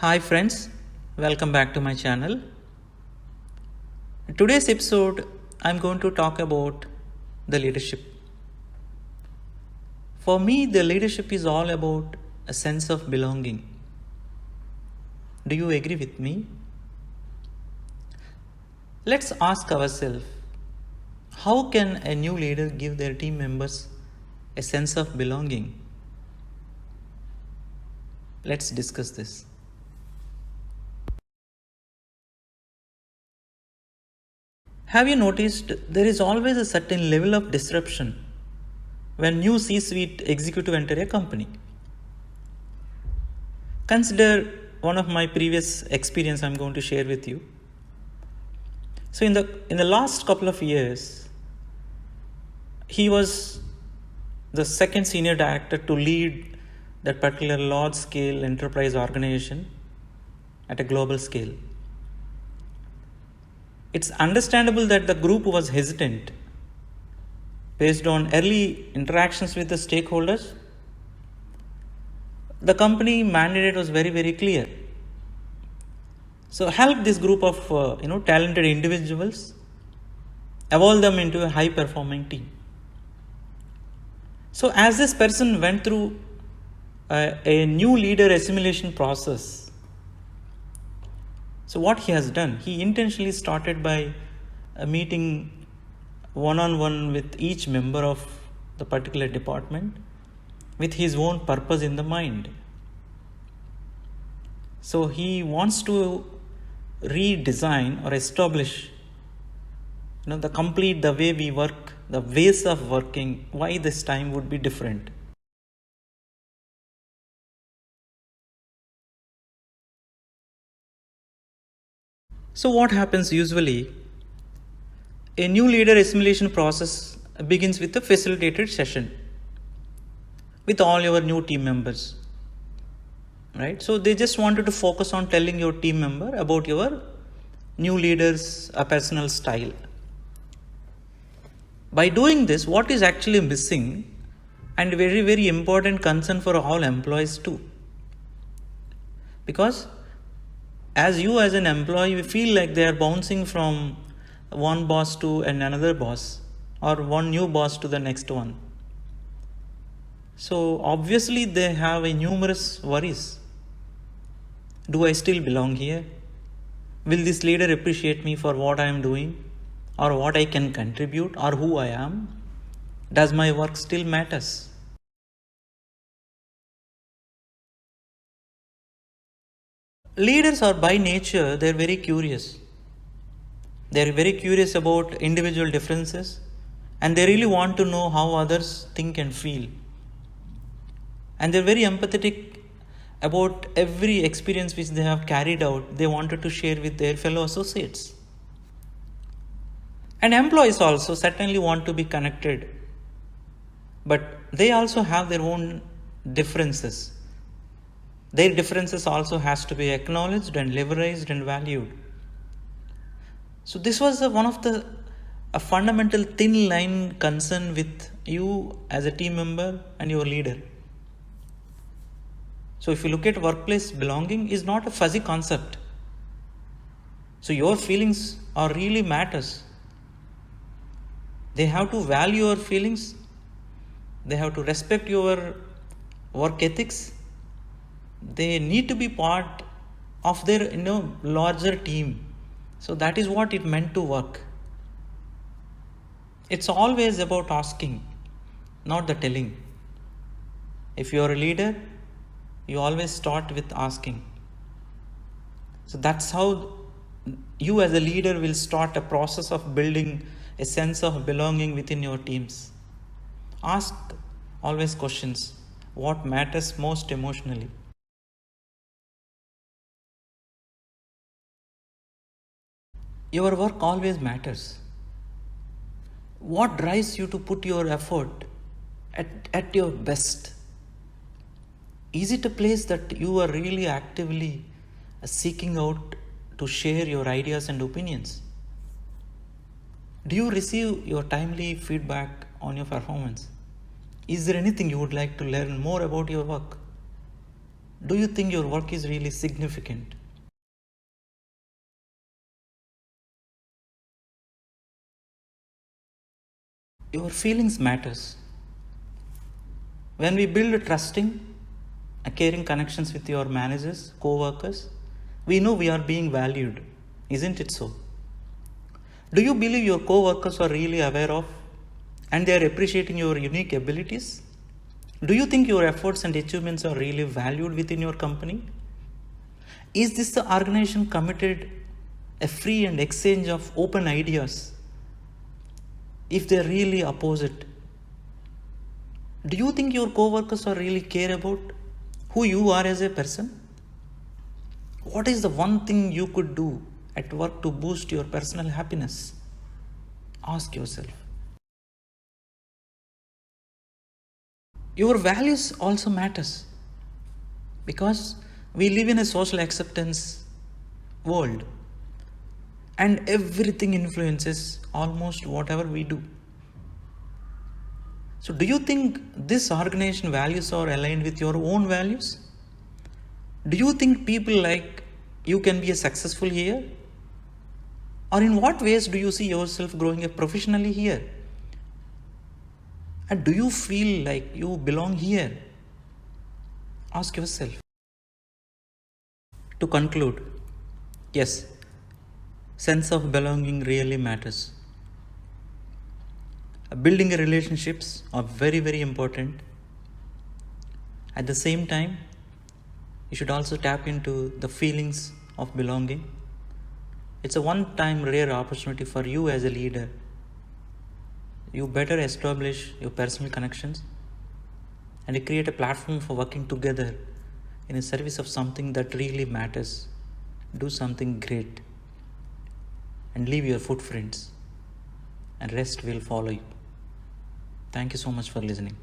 Hi friends, welcome back to my channel. In today's episode, I'm going to talk about the leadership. For me, the leadership is all about a sense of belonging. Do you agree with me? Let's ask ourselves, how can a new leader give their team members a sense of belonging? Let's discuss this. Have you noticed there is always a certain level of disruption when new C-suite executive enter a company? Consider one of my previous experience I'm going to share with you. So in the last couple of years, he was the second senior director to lead that particular large scale enterprise organization at a global scale. It's understandable that the group was hesitant based on early interactions with the stakeholders. The company mandate was very, very clear. So help this group of talented individuals, evolve them into a high performing team. So as this person went through a new leader assimilation process, so what he has done, he intentionally started by a meeting one-on-one with each member of the particular department with his own purpose in the mind. So he wants to redesign or establish the way we work, the ways of working, why this time would be different. So what happens usually? A new leader assimilation process begins with a facilitated session with all your new team members, right? So they just wanted to focus on telling your team member about your new leader's personal style. By doing this, what is actually missing, and very, very important concern for all employees too, because as an employee, you feel like they are bouncing from one boss to another boss, or one new boss to the next one. So obviously they have a numerous worries. Do I still belong here? Will this leader appreciate me for what I am doing, or what I can contribute, or who I am? Does my work still matters? Leaders are by nature, they're very curious. They're very curious about individual differences, and they really want to know how others think and feel. And they're very empathetic about every experience which they have carried out, they wanted to share with their fellow associates. And employees also certainly want to be connected, but they also have their own differences. Their differences also has to be acknowledged and leveraged and valued. So this was one of a fundamental thin line concern with you as a team member and your leader. So if you look at workplace belonging, is not a fuzzy concept. So your feelings are really matters. They have to value your feelings. They have to respect your work ethics. They need to be part of their larger team. So that is what it meant to work. It's always about asking, not the telling. If you are a leader, you always start with asking. So that's how you as a leader will start a process of building a sense of belonging within your teams. Ask always questions. What matters most emotionally? Your work always matters. What drives you to put your effort at your best? Is it a place that you are really actively seeking out to share your ideas and opinions? Do you receive your timely feedback on your performance? Is there anything you would like to learn more about your work? Do you think your work is really significant? Your feelings matters. When we build trusting, caring connections with your managers, co-workers, we know we are being valued. Isn't it so? Do you believe your co-workers are really aware of and they are appreciating your unique abilities? Do you think your efforts and achievements are really valued within your company? Is this the organization committed a free and exchange of open ideas? If they really oppose it, do you think your co-workers are really care about who you are as a person? What is the one thing you could do at work to boost your personal happiness? Ask yourself. Your values also matters because we live in a social acceptance world and everything influences almost whatever we do. So do you think this organization values are aligned with your own values? Do you think people like you can be a successful here? Or in what ways do you see yourself growing up professionally here? And do you feel like you belong here? Ask yourself. To conclude, yes, sense of belonging really matters. Building relationships are very, very important. At the same time, you should also tap into the feelings of belonging. It's a one-time rare opportunity for you as a leader. You better establish your personal connections and you create a platform for working together in a service of something that really matters. Do something great and leave your footprints, and rest will follow you. Thank you so much for listening.